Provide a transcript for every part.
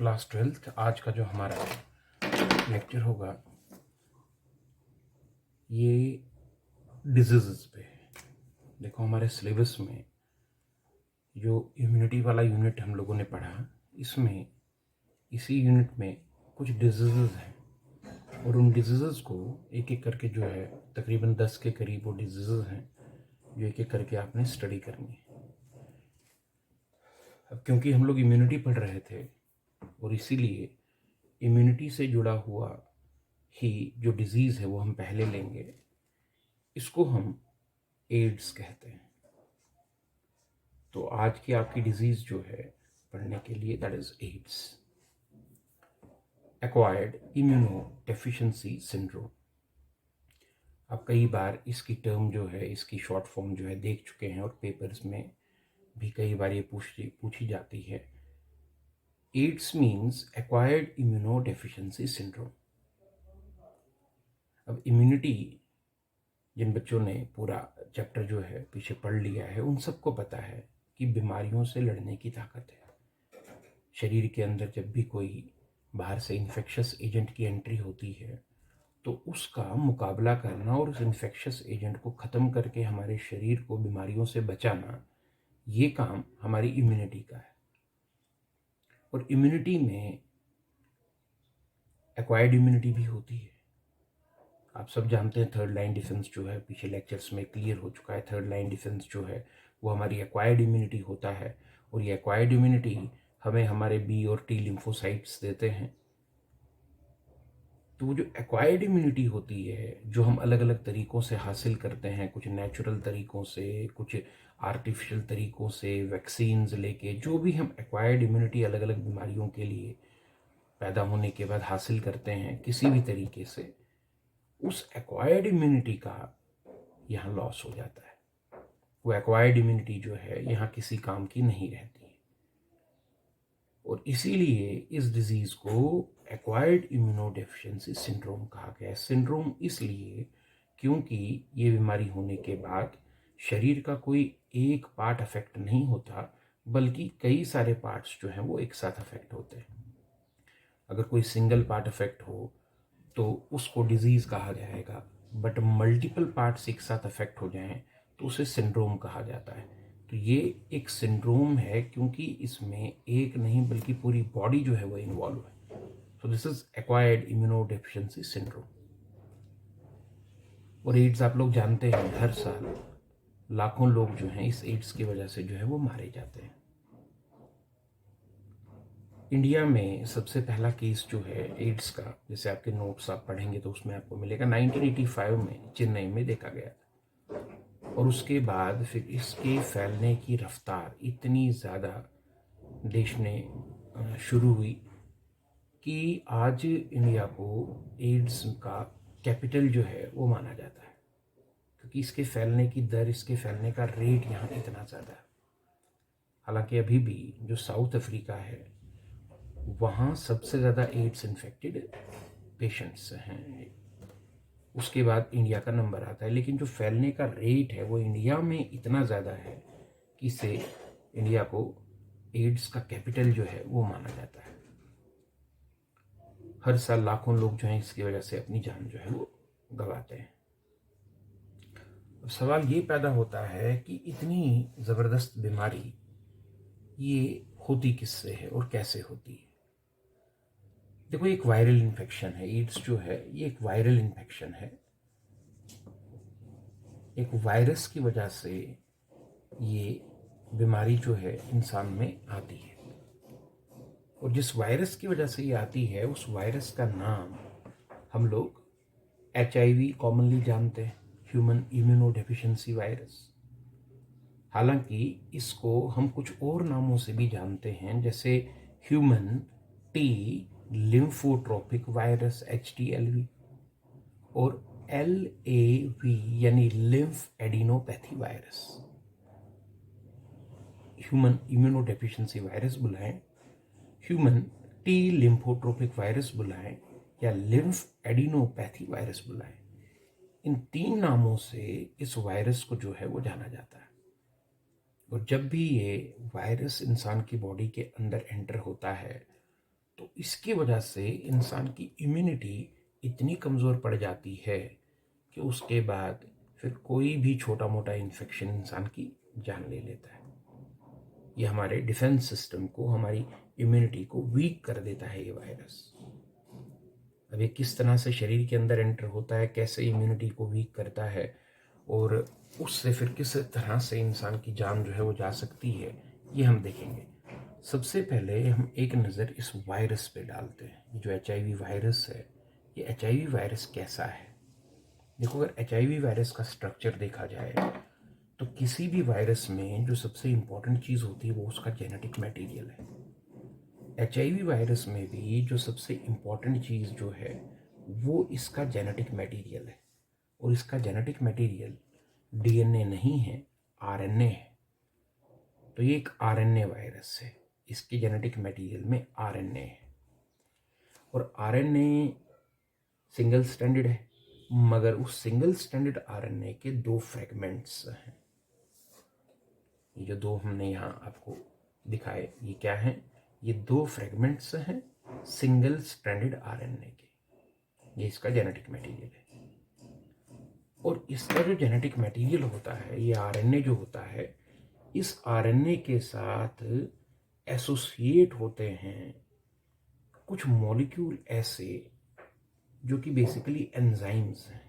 Class 12th आज का जो हमारा लेक्चर होगा ये डिजीज़ पे है। देखो हमारे सिलेबस में जो इम्यूनिटी वाला यूनिट हम लोगों ने पढ़ा, इसमें इसी यूनिट में कुछ डिजीज़ हैं और उन डिजीज़ को एक एक करके जो है तकरीबन 10 के करीब वो डिजीज़ हैं जो एक एक करके आपने स्टडी करनी है। अब क्योंकि हम लोग इम्यूनिटी पढ़ रहे थे और इसीलिए इम्यूनिटी से जुड़ा हुआ ही जो डिजीज़ है वो हम पहले लेंगे। इसको हम एड्स कहते हैं। तो आज की आपकी डिजीज़ जो है पढ़ने के लिए that is AIDS, acquired immunodeficiency syndrome. आप कई बार इसकी टर्म जो है, इसकी शॉर्ट फॉर्म जो है देख चुके हैं और पेपर्स में भी कई बार ये पूछी जाती है। AIDS means acquired immunodeficiency syndrome. अब इम्यूनिटी जिन बच्चों ने पूरा चैप्टर जो है पीछे पढ़ लिया है उन सबको पता है कि बीमारियों से लड़ने की ताकत है। शरीर के अंदर जब भी कोई बाहर से इन्फेक्शस एजेंट की एंट्री होती है तो उसका मुकाबला करना और उस इन्फेक्शस एजेंट को ख़त्म करके हमारे शरीर को बीमारियों से बचाना, ये काम हमारी इम्यूनिटी का है। और इम्यूनिटी में एक्वायर्ड इम्यूनिटी भी होती है। आप सब जानते हैं थर्ड लाइन डिफेंस जो है पीछे लेक्चर्स में क्लियर हो चुका है। थर्ड लाइन डिफेंस जो है वो हमारी एक्वायर्ड इम्यूनिटी होता है और ये एक्वायर्ड इम्यूनिटी हमें हमारे बी और टी लिम्फोसाइट्स देते हैं। तो वो जो एक्वायर्ड इम्यूनिटी होती है जो हम अलग अलग तरीक़ों से हासिल करते हैं, कुछ नेचुरल तरीक़ों से, कुछ आर्टिफिशियल तरीक़ों से, वैक्सीन्स लेके, जो भी हम एक्वायर्ड इम्यूनिटी अलग अलग बीमारियों के लिए पैदा होने के बाद हासिल करते हैं किसी भी तरीके से, उस एक्वायर्ड इम्यूनिटी का यहाँ लॉस हो जाता है। वो एक्वायर्ड इम्यूनिटी जो है यहाँ किसी काम की नहीं रहती है और इसीलिए इस डिजीज़ को एक्वायर्ड इम्यूनोडेफिशिएंसी सिंड्रोम कहा गया है। सिंड्रोम इसलिए क्योंकि ये बीमारी होने के बाद शरीर का कोई एक पार्ट अफेक्ट नहीं होता बल्कि कई सारे पार्ट्स जो हैं वो एक साथ अफेक्ट होते हैं। अगर कोई सिंगल पार्ट अफेक्ट हो तो उसको डिजीज़ कहा जाएगा, बट मल्टीपल पार्ट्स एक साथ अफेक्ट हो जाएं तो उसे सिंड्रोम कहा जाता है। तो ये एक सिंड्रोम है क्योंकि इसमें एक नहीं बल्कि पूरी बॉडी जो है वो इन्वॉल्व है। So this is acquired immunodeficiency syndrome. और एड्स आप लोग जानते हैं हर साल लाखों लोग जो हैं इस एड्स की वजह से जो है वो मारे जाते हैं। इंडिया में सबसे पहला केस जो है एड्स का, जैसे आपके नोट्स आप पढ़ेंगे तो उसमें आपको मिलेगा, 1985 में चेन्नई में देखा गया था। और उसके बाद फिर इसके फैलने की रफ्तार इतनी ज़्यादा देश में शुरू हुई कि आज इंडिया को एड्स का कैपिटल जो है वो माना जाता है, क्योंकि इसके फैलने की दर, इसके फैलने का रेट यहाँ इतना ज़्यादा है। हालांकि अभी भी जो साउथ अफ्रीका है वहाँ सबसे ज़्यादा एड्स इन्फेक्टेड पेशेंट्स हैं, उसके बाद इंडिया का नंबर आता है। लेकिन जो फैलने का रेट है वो इंडिया में इतना ज़्यादा है कि इससे इंडिया को एड्स का कैपिटल जो है वो माना जाता है। हर साल लाखों लोग जो हैं इसकी वजह से अपनी जान जो है वो गंवाते हैं। अब सवाल ये पैदा होता है कि इतनी ज़बरदस्त बीमारी ये होती किससे है और कैसे होती है। देखो एक वायरल इन्फेक्शन है, एड्स जो है ये एक वायरल इन्फेक्शन है। एक वायरस की वजह से ये बीमारी जो है इंसान में आती है और जिस वायरस की वजह से ये आती है उस वायरस का नाम हम लोग HIV कॉमनली जानते हैं, ह्यूमन इम्यूनोडेफिशिएंसी वायरस। हालांकि इसको हम कुछ और नामों से भी जानते हैं, जैसे human T lymphotropic virus HTLV और LAV यानी lymph adenopathy virus. Human immunodeficiency virus बुलाएं, ह्यूमन टी लिम्फोट्रोपिक वायरस बुलाएं या लिम्फ एडिनोपैथी वायरस बुलाएं। इन तीन नामों से इस वायरस को जो है वो जाना जाता है। और जब भी ये वायरस इंसान की बॉडी के अंदर एंटर होता है तो इसकी वजह से इंसान की इम्यूनिटी इतनी कमज़ोर पड़ जाती है कि उसके बाद फिर कोई भी छोटा मोटा इन्फेक्शन इंसान की जान ले लेता है। ये हमारे डिफेंस सिस्टम को, हमारी इम्यूनिटी को वीक कर देता है ये वायरस। अब ये किस तरह से शरीर के अंदर एंटर होता है, कैसे इम्यूनिटी को वीक करता है और उससे फिर किस तरह से इंसान की जान जो है वो जा सकती है, ये हम देखेंगे। सबसे पहले हम एक नज़र इस वायरस पे डालते हैं। ये जो HIV वायरस है, ये HIV वायरस कैसा है? देखो, अगर HIV वायरस का स्ट्रक्चर देखा जाए तो किसी भी वायरस में जो सबसे इम्पॉर्टेंट चीज़ होती है वो उसका जेनेटिक मटेरियल है। HIV वायरस में भी जो सबसे इम्पॉर्टेंट चीज़ जो है वो इसका जेनेटिक मटेरियल है, और इसका जेनेटिक मटेरियल DNA नहीं है, RNA है। तो ये एक RNA वायरस है, इसके जेनेटिक मटेरियल में RNA है, और RNA सिंगल स्ट्रैंडेड है, मगर उस सिंगल स्ट्रैंडेड RNA के 2 फ्रेगमेंट्स हैं। ये जो 2 हमने यहाँ आपको दिखाए, ये क्या हैं? ये 2 फ्रेगमेंट्स हैं सिंगल स्ट्रैंडेड RNA के। ये इसका जेनेटिक मटेरियल है, और इसका जो जेनेटिक मटेरियल होता है, ये RNA जो होता है, इस RNA के साथ एसोसिएट होते हैं कुछ मॉलिक्यूल ऐसे जो कि बेसिकली एंजाइम्स हैं,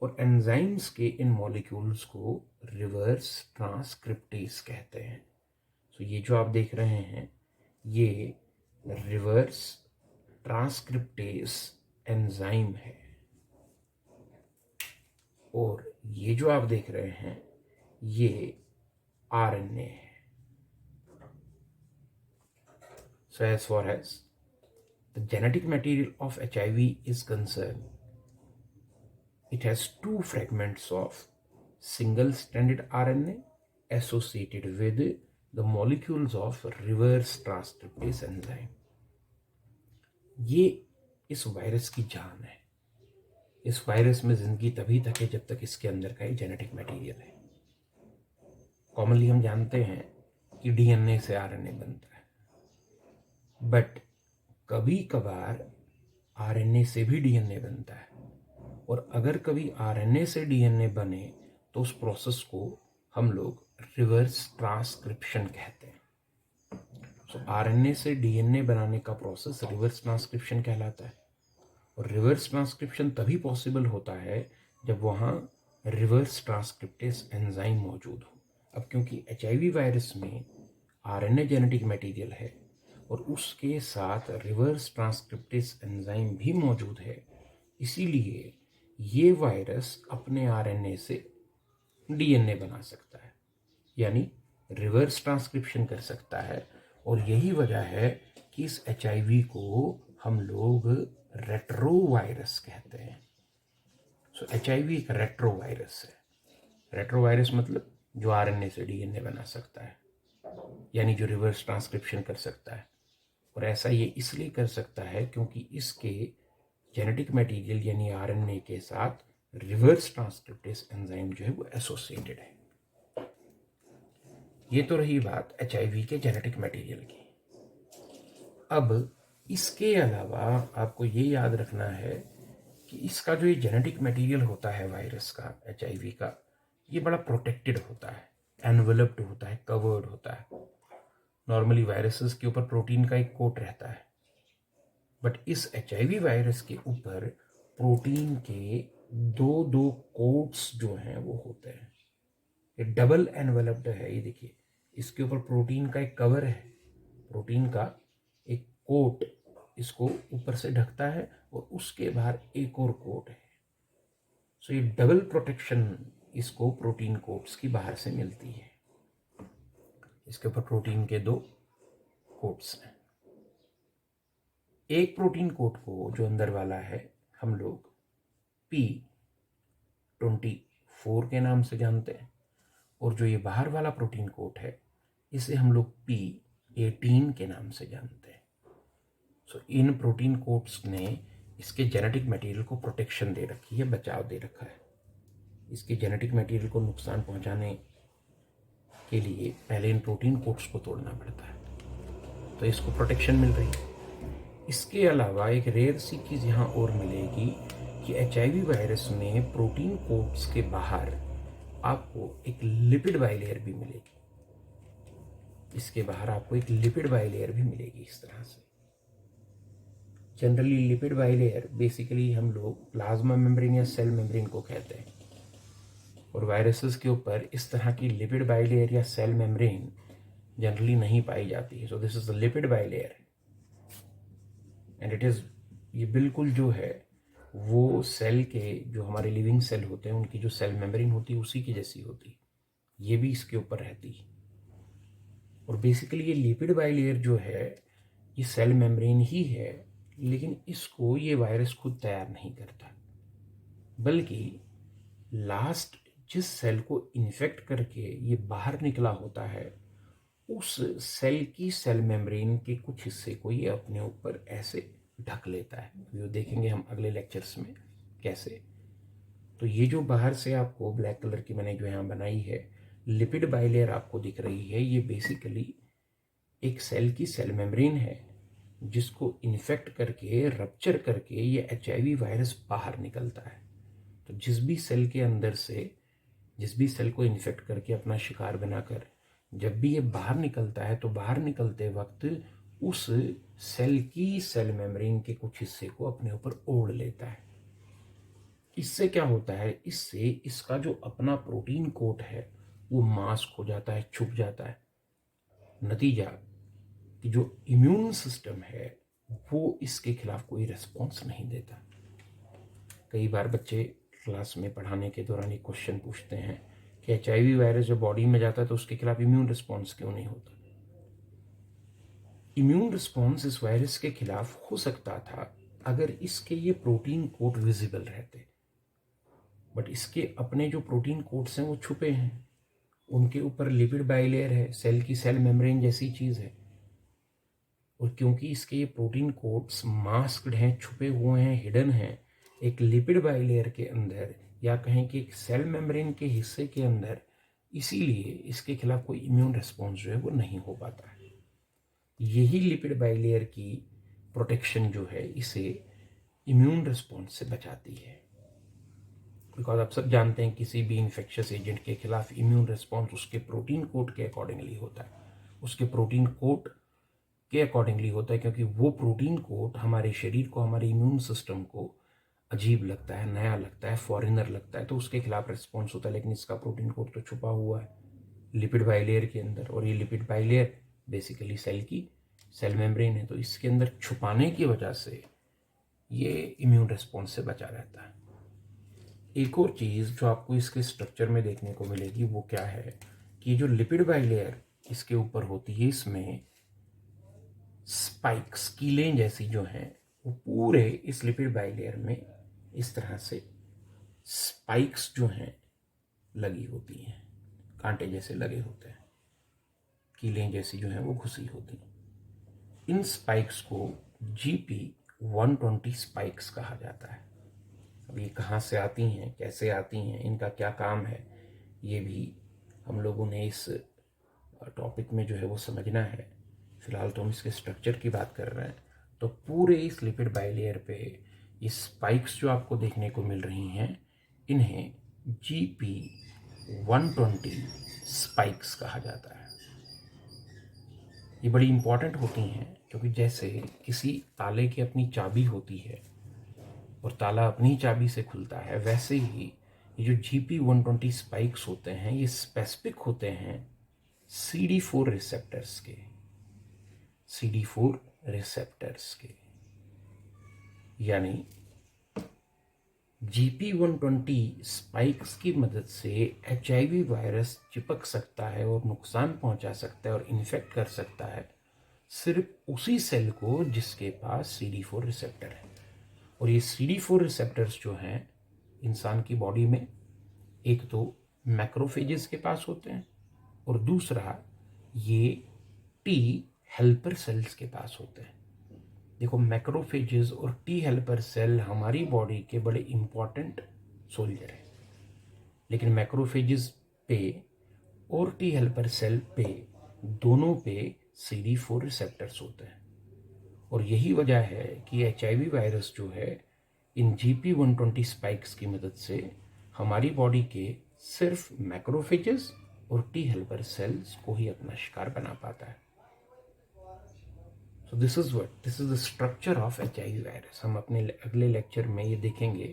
और एंजाइम्स के इन मॉलिक्यूल्स को रिवर्स ट्रांसक्रिप्टेज कहते हैं। तो ये जो आप देख रहे हैं, ये रिवर्स ट्रांसक्रिप्टेज एंजाइम है, और ये जो आप देख रहे हैं ये RNA है। So as far as the genetic material of HIV is concerned, it has 2 fragments of single-stranded RNA associated with the molecules of reverse transcriptase enzyme. ये इस वायरस की जान है। इस वायरस में जिंदगी तभी तक है जब तक इसके अंदर का ये जेनेटिक मटेरियल है। कॉमनली हम जानते हैं कि DNA से RNA बनता है, बट कभी कभार RNA से भी DNA बनता है, और अगर कभी RNA से DNA बने तो उस प्रोसेस को हम लोग रिवर्स ट्रांसक्रिप्शन कहते हैं। तो RNA से DNA बनाने का प्रोसेस रिवर्स ट्रांसक्रिप्शन कहलाता है, और रिवर्स ट्रांसक्रिप्शन तभी पॉसिबल होता है जब वहाँ रिवर्स ट्रांसक्रिप्टेज एंजाइम मौजूद हो। अब क्योंकि HIV वायरस में RNA जेनेटिक मटेरियल है और उसके साथ रिवर्स ट्रांसक्रिप्टेज एंजाइम भी मौजूद है, इसीलिए ये वायरस अपने RNA से DNA बना सकता है, यानी रिवर्स ट्रांसक्रिप्शन कर सकता है। और यही वजह है कि इस HIV को हम लोग रेट्रो वायरस कहते हैं। सो HIV एक रेट्रो वायरस है। रेट्रो वायरस मतलब जो RNA से DNA बना सकता है, यानी जो रिवर्स ट्रांसक्रिप्शन कर सकता है। और ऐसा ये इसलिए कर सकता है क्योंकि इसके जेनेटिक मटेरियल यानी RNA के साथ रिवर्स ट्रांसक्रिप्टेज एंजाइम जो है वो एसोसिएटेड है। ये तो रही बात HIV के जेनेटिक मटेरियल की। अब इसके अलावा आपको ये याद रखना है कि इसका जो ये जेनेटिक मटेरियल होता है वायरस का, HIV का, ये बड़ा प्रोटेक्टेड होता है, एनवेलप्ड होता है, कवर्ड होता है। नॉर्मली वायरसेस के ऊपर प्रोटीन का एक कोट रहता है, बट इस HIV वायरस के ऊपर प्रोटीन के 2 कोट्स जो हैं वो होते हैं। ये डबल एनवेलप्ड है। ये देखिए, इसके ऊपर प्रोटीन का एक कवर है, प्रोटीन का एक कोट इसको ऊपर से ढकता है, और उसके बाहर एक और कोट है। सो ये डबल प्रोटेक्शन इसको प्रोटीन कोट्स की बाहर से मिलती है। इसके ऊपर प्रोटीन के 2 कोट्स हैं। एक प्रोटीन कोट को, जो अंदर वाला है, हम लोग P24 के नाम से जानते हैं, और जो ये बाहर वाला प्रोटीन कोट है इसे हम लोग P18 के नाम से जानते हैं। सो इन प्रोटीन कोट्स ने इसके जेनेटिक मटेरियल को प्रोटेक्शन दे रखी है, बचाव दे रखा है। इसके जेनेटिक मटेरियल को नुकसान पहुंचाने के लिए पहले इन प्रोटीन कोट्स को तोड़ना पड़ता है, तो इसको प्रोटेक्शन मिल रही है। इसके अलावा एक रेयर सी चीज़ यहाँ और मिलेगी कि HIV वायरस में प्रोटीन कोट्स के बाहर आपको एक लिपिड बाइलेयर भी मिलेगी। इसके बाहर आपको एक लिपिड बाइलेयर भी मिलेगी इस तरह से। जनरली लिपिड बाइलेयर बेसिकली हम लोग प्लाज्मा मेम्ब्रेन या सेल मेम्ब्रेन को कहते हैं, और वायरसेस के ऊपर इस तरह की लिपिड बाइलेयर या सेल मेम्ब्रेन जनरली नहीं पाई जाती है। So this is the lipid bilayer and it is, ये बिल्कुल जो है वो सेल के, जो हमारे लिविंग सेल होते हैं उनकी जो सेल मेम्ब्रेन होती है उसी की जैसी होती है, ये भी इसके ऊपर रहती है। और बेसिकली ये लिपिड बाइलेयर जो है ये सेल मेम्ब्रेन ही है, लेकिन इसको ये वायरस खुद तैयार नहीं करता, बल्कि लास्ट जिस सेल को इन्फेक्ट करके ये बाहर निकला होता है उस सेल की सेल मेम्ब्रेन के कुछ हिस्से को ये अपने ऊपर ऐसे ढक लेता है। वो देखेंगे हम अगले लेक्चर्स में कैसे। तो ये जो बाहर से आपको ब्लैक कलर की मैंने जो यहाँ बनाई है लिपिड बाइलेयर आपको दिख रही है, ये बेसिकली एक सेल की सेल मेम्ब्रेन है जिसको इन्फेक्ट करके, रप्चर करके ये HIV वायरस बाहर निकलता है। तो जिस भी सेल के अंदर से, जिस भी सेल को इन्फेक्ट करके अपना शिकार बनाकर जब भी ये बाहर निकलता है, तो बाहर निकलते वक्त उस सेल की सेल मेम्ब्रेन के कुछ हिस्से को अपने ऊपर ओढ़ लेता है। इससे क्या होता है, इससे इसका जो अपना प्रोटीन कोट है वो मास्क हो जाता है, छुप जाता है। नतीजा कि जो इम्यून सिस्टम है वो इसके खिलाफ कोई रिस्पॉन्स नहीं देता। कई बार बच्चे क्लास में पढ़ाने के दौरान एक क्वेश्चन पूछते हैं कि HIV वायरस जब बॉडी में जाता है तो उसके खिलाफ इम्यून रिस्पॉन्स क्यों नहीं होता। इम्यून रिस्पॉन्स इस वायरस के खिलाफ हो सकता था अगर इसके ये प्रोटीन कोट विजिबल रहते, बट इसके अपने जो प्रोटीन कोट्स हैं वो छुपे हैं, उनके ऊपर लिपिड बाइलेयर है, सेल की सेल मेम्ब्रेन जैसी चीज़ है, और क्योंकि इसके ये प्रोटीन कोट्स मास्क्ड हैं, छुपे हुए हैं, हिडन हैं एक लिपिड बाइलेयर के अंदर, या कहें कि एक सेल मेम्ब्रेन के हिस्से के अंदर, इसीलिए इसके खिलाफ कोई इम्यून रिस्पॉन्स जो है वो नहीं हो पाता है। यही लिपिड बाइलेयर की प्रोटेक्शन जो है इसे इम्यून रिस्पॉन्स से बचाती है। बिकॉज आप सब जानते हैं किसी भी इन्फेक्शियस एजेंट के खिलाफ इम्यून रिस्पॉन्स उसके प्रोटीन कोड के अकॉर्डिंगली होता है, उसके प्रोटीन कोड के अकॉर्डिंगली होता है, क्योंकि वो प्रोटीन कोड हमारे शरीर को, हमारे इम्यून सिस्टम को अजीब लगता है, नया लगता है, फॉरेनर लगता है, तो उसके खिलाफ रिस्पॉन्स होता है। लेकिन इसका प्रोटीन कोड तो छुपा हुआ है लिपिड बाइलेयर के अंदर, और ये लिपिड बाइलेयर बेसिकली सेल की सेल मेम्ब्रेन है, तो इसके अंदर छुपाने की वजह से ये इम्यून रिस्पॉन्स से बचा रहता है। एक और चीज़ जो आपको इसके स्ट्रक्चर में देखने को मिलेगी वो क्या है कि जो लिपिड बाइलेयर इसके ऊपर होती है, इसमें स्पाइक्स, कीलें जैसी जो हैं वो पूरे इस लिपिड बाइलेयर में इस तरह से स्पाइक्स जो हैं लगी होती हैं, कांटे जैसे लगे होते हैं, कीलें जैसी जो हैं वो घुसी होती हैं। इन स्पाइक्स को GP120 स्पाइक्स कहा जाता है। अब ये कहाँ से आती हैं, कैसे आती हैं, इनका क्या काम है, ये भी हम लोगों ने इस टॉपिक में जो है वो समझना है। फिलहाल तो हम इसके स्ट्रक्चर की बात कर रहे हैं। तो पूरे इस लिपिड बाइलेयर पे ये स्पाइक्स जो आपको देखने को मिल रही हैं, इन्हें GP120 स्पाइक्स कहा जाता है। ये बड़ी इंपॉर्टेंट होती हैं क्योंकि जैसे किसी ताले की अपनी चाबी होती है और ताला अपनी चाबी से खुलता है, वैसे ही ये जो GP120 स्पाइक्स होते हैं ये स्पेसिफिक होते हैं CD4 रिसेप्टर्स के, CD4 रिसेप्टर्स के। यानी GP120 स्पाइक्स की मदद से HIV वायरस चिपक सकता है और नुकसान पहुंचा सकता है और इन्फेक्ट कर सकता है सिर्फ उसी सेल को जिसके पास CD4 रिसेप्टर है। और ये CD4 रिसेप्टर्स जो हैं इंसान की बॉडी में, एक तो मैक्रोफेजेस के पास होते हैं और दूसरा ये T हेल्पर सेल्स के पास होते हैं। देखो, मैक्रोफेजेस और T हेल्पर सेल हमारी बॉडी के बड़े इंपॉर्टेंट सोल्जर हैं, लेकिन मैक्रोफेजेस पे और T हेल्पर सेल पे दोनों पे CD4 रिसेप्टर्स होते हैं। और यही वजह है कि HIV वायरस जो है इन GP120 स्पाइक्स की मदद से हमारी बॉडी के सिर्फ मैक्रोफेजेस और टी हेल्पर सेल्स को ही अपना शिकार बना पाता है। So this is the structure of HIV virus. हम अपने अगले लेक्चर में ये देखेंगे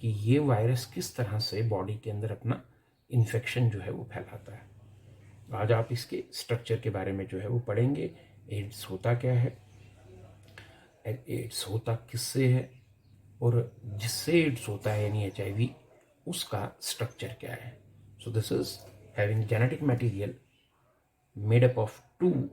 कि ये वायरस किस तरह से बॉडी के अंदर अपना इन्फेक्शन जो है वो फैलाता है। आज आप इसके स्ट्रक्चर के बारे में जो है वो पढ़ेंगे। एड्स होता क्या है, एड्स होता किससे है, और जिससे एड्स होता है यानी HIV, उसका स्ट्रक्चर क्या है। So this is having genetic material made up of two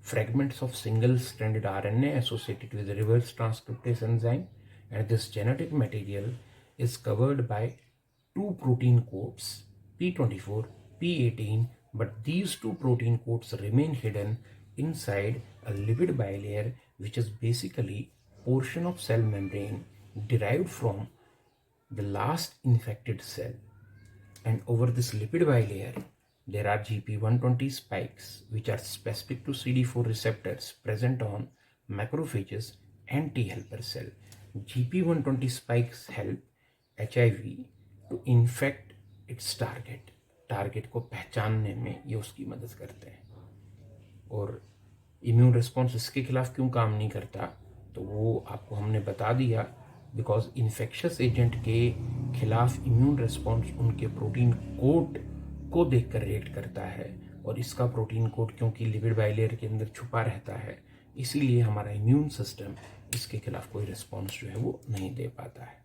fragments of single-stranded RNA associated with the reverse transcriptase enzyme, and this genetic material is covered by two protein codes P24, P18, but these two protein codes remain hidden inside a lipid bilayer, which is basically portion of cell membrane derived from the last infected cell. And over this lipid bilayer there are GP120 spikes which are specific to CD4 receptors present on macrophages and T helper cell. GP120 spikes help HIV to infect its target को पहचानने में ये उसकी मदद करते हैं। और immune response इसके खिलाफ क्यों काम नहीं करता, तो वो आपको हमने बता दिया। बिकॉज इन्फेक्शस एजेंट के खिलाफ इम्यून रिस्पॉन्स उनके प्रोटीन कोड को देखकर रिएक्ट करता है, और इसका प्रोटीन कोड क्योंकि लिपिड बाइलेयर के अंदर छुपा रहता है, इसीलिए हमारा इम्यून सिस्टम इसके खिलाफ कोई रिस्पॉन्स जो है वो नहीं दे पाता है।